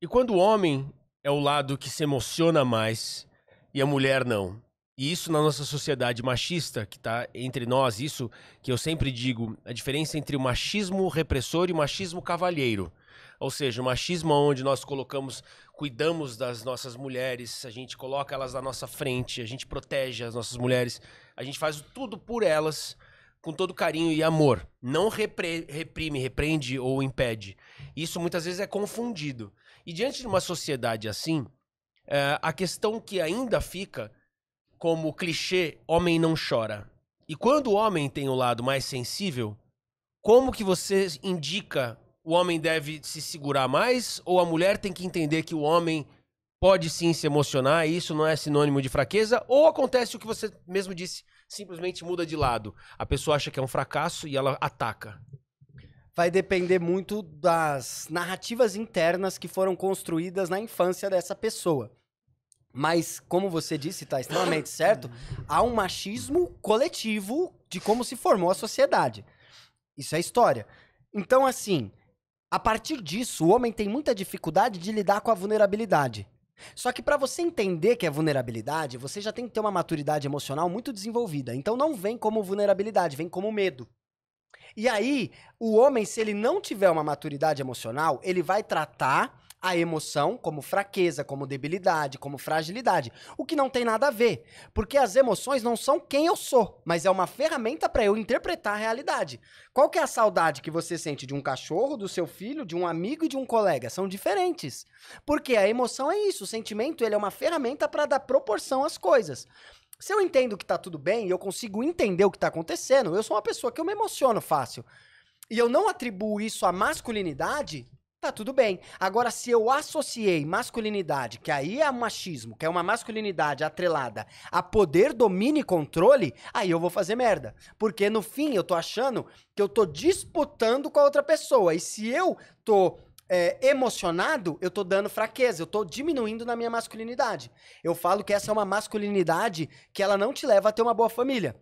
E quando o homem é o lado que se emociona mais e a mulher não? E isso na nossa sociedade machista, que tá entre nós, isso que eu sempre digo, a diferença entre o machismo repressor e o machismo cavalheiro. Ou seja, o machismo onde nós cuidamos das nossas mulheres, a gente coloca elas na nossa frente, a gente protege as nossas mulheres, a gente faz tudo por elas, com todo carinho e amor. Não reprime, repreende ou impede. Isso muitas vezes é confundido. E diante de uma sociedade assim, a questão que ainda fica como clichê, homem não chora. E quando o homem tem o lado mais sensível, como que você indica o homem deve se segurar mais ou a mulher tem que entender que o homem pode sim se emocionar e isso não é sinônimo de fraqueza? Ou acontece o que você mesmo disse, simplesmente muda de lado. A pessoa acha que é um fracasso e ela ataca. Vai depender muito das narrativas internas que foram construídas na infância dessa pessoa. Mas, como você disse, tá extremamente certo, há um machismo coletivo de como se formou a sociedade. Isso é história. Então, assim, a partir disso, o homem tem muita dificuldade de lidar com a vulnerabilidade. Só que para você entender que é vulnerabilidade, você já tem que ter uma maturidade emocional muito desenvolvida. Então não vem como vulnerabilidade, vem como medo. E aí, o homem, se ele não tiver uma maturidade emocional, ele vai tratar a emoção como fraqueza, como debilidade, como fragilidade. O que não tem nada a ver. Porque as emoções não são quem eu sou, mas é uma ferramenta para eu interpretar a realidade. Qual que é a saudade que você sente de um cachorro, do seu filho, de um amigo e de um colega? São diferentes. Porque a emoção é isso. O sentimento ele é uma ferramenta para dar proporção às coisas. Se eu entendo que tá tudo bem e eu consigo entender o que tá acontecendo, eu sou uma pessoa que eu me emociono fácil. E eu não atribuo isso à masculinidade, tá tudo bem. Agora, se eu associei masculinidade, que aí é machismo, que é uma masculinidade atrelada a poder, domínio e controle, aí eu vou fazer merda. Porque no fim eu tô achando que eu tô disputando com a outra pessoa. E se eu tô emocionado, eu tô dando fraqueza, eu tô diminuindo na minha masculinidade. Eu falo que essa é uma masculinidade que ela não te leva a ter uma boa família.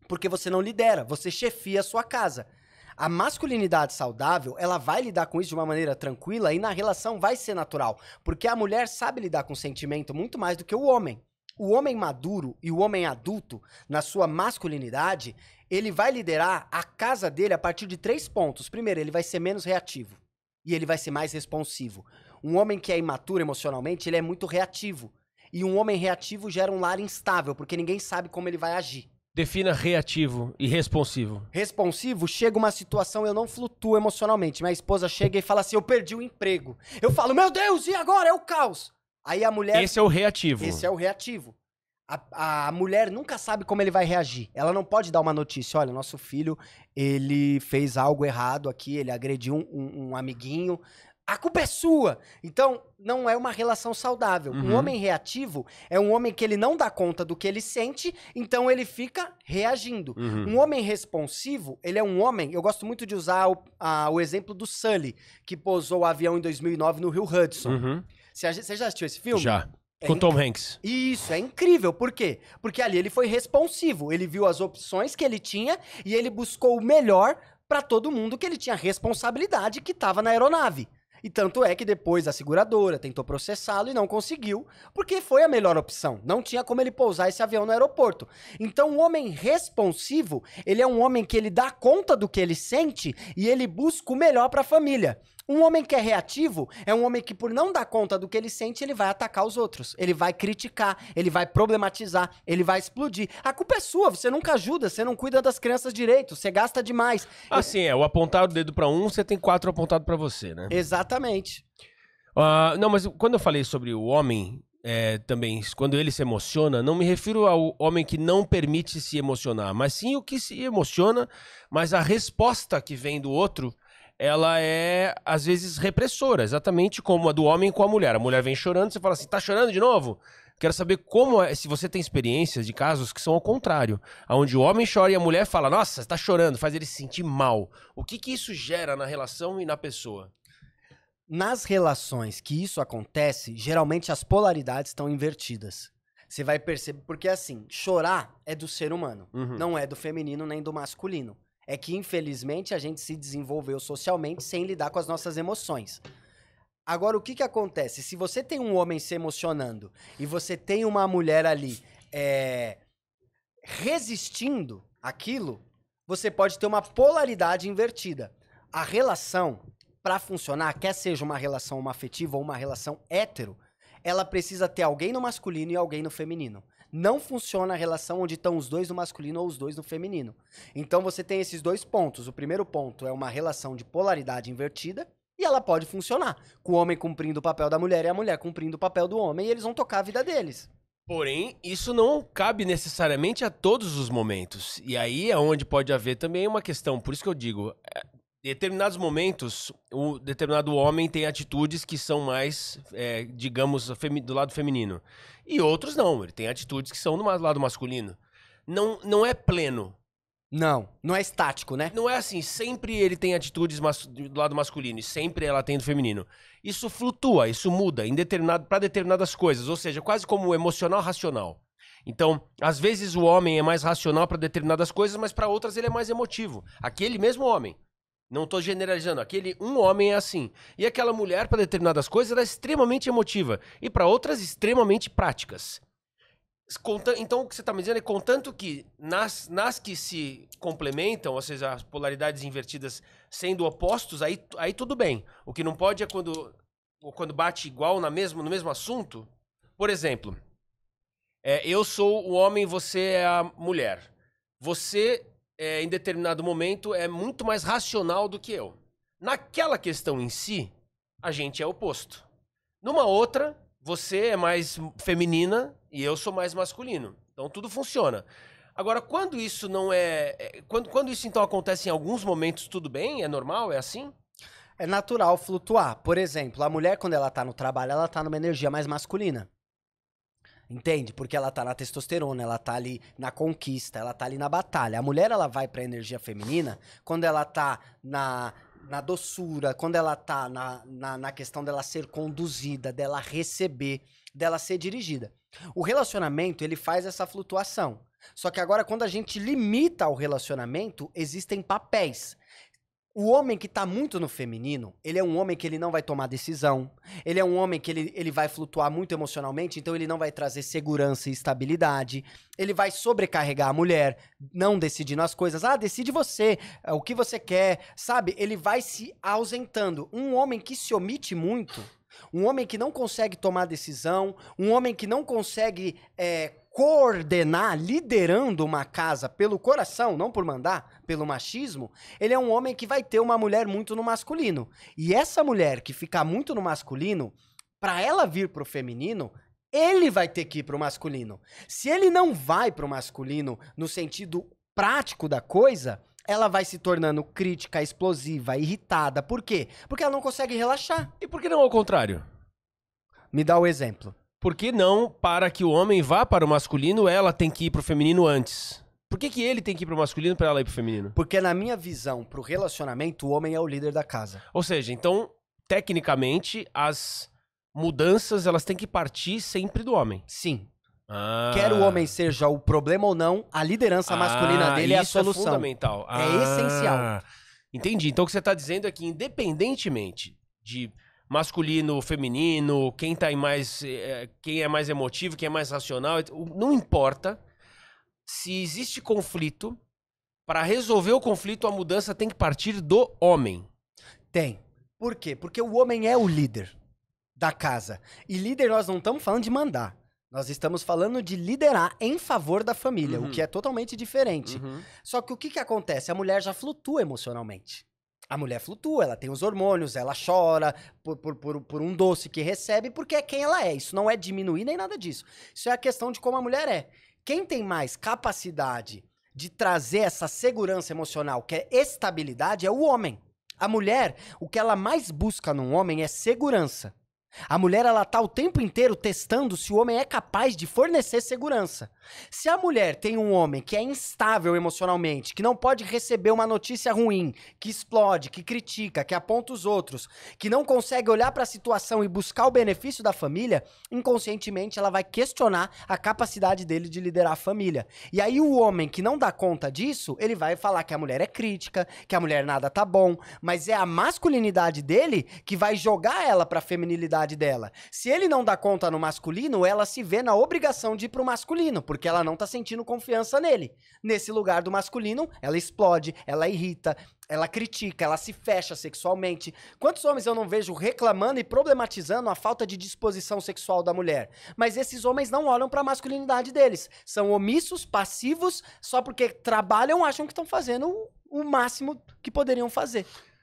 Porque você não lidera, você chefia a sua casa. A masculinidade saudável, ela vai lidar com isso de uma maneira tranquila e na relação vai ser natural. Porque a mulher sabe lidar com sentimento muito mais do que o homem. O homem maduro e o homem adulto, na sua masculinidade, ele vai liderar a casa dele a partir de 3 pontos. Primeiro, ele vai ser menos reativo. E ele vai ser mais responsivo. Um homem que é imaturo emocionalmente, ele é muito reativo. E um homem reativo gera um lar instável, porque ninguém sabe como ele vai agir. Defina reativo e responsivo. Responsivo, chega uma situação, eu não flutuo emocionalmente. Minha esposa chega e fala assim, eu perdi o emprego. Eu falo, meu Deus, e agora? É o caos. Aí a mulher... Esse é o reativo. Esse é o reativo. A mulher nunca sabe como ele vai reagir. Ela não pode dar uma notícia. Olha, nosso filho, ele fez algo errado aqui, ele agrediu um amiguinho. A culpa é sua. Então, não é uma relação saudável. Um homem reativo é um homem que ele não dá conta do que ele sente, então ele fica reagindo. Um homem responsivo, ele é um homem... Eu gosto muito de usar o exemplo do Sully, que pousou o avião em 2009 no Rio Hudson. Você já assistiu esse filme? Já. Com Tom Hanks. Isso, é incrível. Por quê? Porque ali ele foi responsivo. Ele viu as opções que ele tinha e ele buscou o melhor pra todo mundo que ele tinha responsabilidade que tava na aeronave. E tanto é que depois a seguradora tentou processá-lo e não conseguiu, porque foi a melhor opção. Não tinha como ele pousar esse avião no aeroporto. Então, o homem responsivo, ele é um homem que ele dá conta do que ele sente e ele busca o melhor pra família. Um homem que é reativo é um homem que, por não dar conta do que ele sente, ele vai atacar os outros. Ele vai criticar, ele vai problematizar, ele vai explodir. A culpa é sua, você nunca ajuda, você não cuida das crianças direito, você gasta demais. Assim, o apontar o dedo pra um, você tem 4 apontados pra você, né? Exatamente. Não, mas quando eu falei sobre o homem, também, quando ele se emociona, não me refiro ao homem que não permite se emocionar, mas sim o que se emociona, mas a resposta que vem do outro, ela é, às vezes, repressora, exatamente como a do homem com a mulher. A mulher vem chorando, você fala assim, tá chorando de novo? Quero saber como é, se você tem experiências de casos que são ao contrário, onde o homem chora e a mulher fala, nossa, você tá chorando, faz ele se sentir mal. O que que isso gera na relação e na pessoa? Nas relações que isso acontece, geralmente as polaridades estão invertidas. Você vai perceber, porque assim, chorar é do ser humano, não é do feminino nem do masculino. É que, infelizmente, a gente se desenvolveu socialmente sem lidar com as nossas emoções. Agora, o que que acontece? Se você tem um homem se emocionando e você tem uma mulher ali resistindo àquilo, você pode ter uma polaridade invertida. A relação, para funcionar, quer seja uma relação afetiva ou uma relação hétero, ela precisa ter alguém no masculino e alguém no feminino. Não funciona a relação onde estão os dois no masculino ou os dois no feminino. Então você tem esses dois pontos. O primeiro ponto é uma relação de polaridade invertida e ela pode funcionar, com o homem cumprindo o papel da mulher e a mulher cumprindo o papel do homem, e eles vão tocar a vida deles. Porém, isso não cabe necessariamente a todos os momentos. E aí é onde pode haver também uma questão. Por isso que eu digo, em determinados momentos, o determinado homem tem atitudes que são mais, digamos, do lado feminino. E outros não, ele tem atitudes que são do lado masculino. Não é pleno. Não é estático, né? Não é assim, sempre ele tem atitudes do lado masculino e sempre ela tem do feminino. Isso flutua, isso muda para determinadas coisas, ou seja, quase como o emocional racional. Então, às vezes o homem é mais racional para determinadas coisas, mas para outras ele é mais emotivo. Aquele mesmo homem. Não tô generalizando, um homem é assim. E aquela mulher, para determinadas coisas, ela é extremamente emotiva. E para outras, extremamente práticas. Então, o que você está me dizendo é, contanto que nas que se complementam, ou seja, as polaridades invertidas sendo opostos, aí tudo bem. O que não pode é quando bate igual no mesmo assunto. Por exemplo, eu sou o homem, você é a mulher. Você, em determinado momento, é muito mais racional do que eu. Naquela questão em si, a gente é oposto. Numa outra, você é mais feminina e eu sou mais masculino. Então tudo funciona. Agora, quando isso não quando isso então acontece em alguns momentos, tudo bem? É normal? É assim? É natural flutuar. Por exemplo, a mulher, quando ela tá no trabalho, ela tá numa energia mais masculina. Entende? Porque ela tá na testosterona, ela tá ali na conquista, ela tá ali na batalha. A mulher, ela vai pra energia feminina quando ela tá na doçura, quando ela tá na questão dela ser conduzida, dela receber, dela ser dirigida. O relacionamento, ele faz essa flutuação. Só que agora, quando a gente limita o relacionamento, existem papéis. O homem que tá muito no feminino, ele é um homem que ele não vai tomar decisão, ele é um homem que ele vai flutuar muito emocionalmente, então ele não vai trazer segurança e estabilidade, ele vai sobrecarregar a mulher, não decidindo as coisas. Decide você, o que você quer, sabe? Ele vai se ausentando. Um homem que se omite muito, um homem que não consegue tomar decisão, um homem que não consegue coordenar, liderando uma casa pelo coração, não por mandar, pelo machismo, ele é um homem que vai ter uma mulher muito no masculino. E essa mulher que fica muito no masculino, para ela vir pro feminino, ele vai ter que ir pro masculino. Se ele não vai pro masculino no sentido prático da coisa, ela vai se tornando crítica, explosiva, irritada. Por quê? Porque ela não consegue relaxar. E por que não ao contrário? Me dá o exemplo. Por que não, para que o homem vá para o masculino, ela tem que ir pro feminino antes? Por que ele tem que ir pro masculino para ela ir pro feminino? Porque na minha visão, pro relacionamento, o homem é o líder da casa. Ou seja, então, tecnicamente, as mudanças, elas têm que partir sempre do homem. Sim. Quer o homem seja o problema ou não, a liderança masculina dele é a solução. É fundamental. É essencial. Entendi. Então o que você está dizendo é que, independentemente de masculino, feminino, quem é mais emotivo, quem é mais racional, não importa. Se existe conflito, para resolver o conflito, a mudança tem que partir do homem. Tem. Por quê? Porque o homem é o líder da casa. E líder, nós não estamos falando de mandar. Nós estamos falando de liderar em favor da família, o que é totalmente diferente. Só que o que acontece? A mulher já flutua emocionalmente. A mulher flutua, ela tem os hormônios, ela chora por um doce que recebe, porque é quem ela é. Isso não é diminuir nem nada disso. Isso é a questão de como a mulher é. Quem tem mais capacidade de trazer essa segurança emocional, que é estabilidade, é o homem. A mulher, o que ela mais busca num homem é segurança. A mulher, ela tá o tempo inteiro testando se o homem é capaz de fornecer segurança. Se a mulher tem um homem que é instável emocionalmente, que não pode receber uma notícia ruim, que explode, que critica, que aponta os outros, que não consegue olhar para a situação e buscar o benefício da família, inconscientemente ela vai questionar a capacidade dele de liderar a família. E aí o homem que não dá conta disso, ele vai falar que a mulher é crítica, que a mulher nada tá bom, mas é a masculinidade dele que vai jogar ela pra feminilidade dela. Se ele não dá conta no masculino, ela se vê na obrigação de ir pro masculino, porque ela não tá sentindo confiança nele. Nesse lugar do masculino, ela explode, ela irrita, ela critica, ela se fecha sexualmente. Quantos homens eu não vejo reclamando e problematizando a falta de disposição sexual da mulher? Mas esses homens não olham pra masculinidade deles. São omissos, passivos, só porque trabalham, acham que estão fazendo o máximo que poderiam fazer.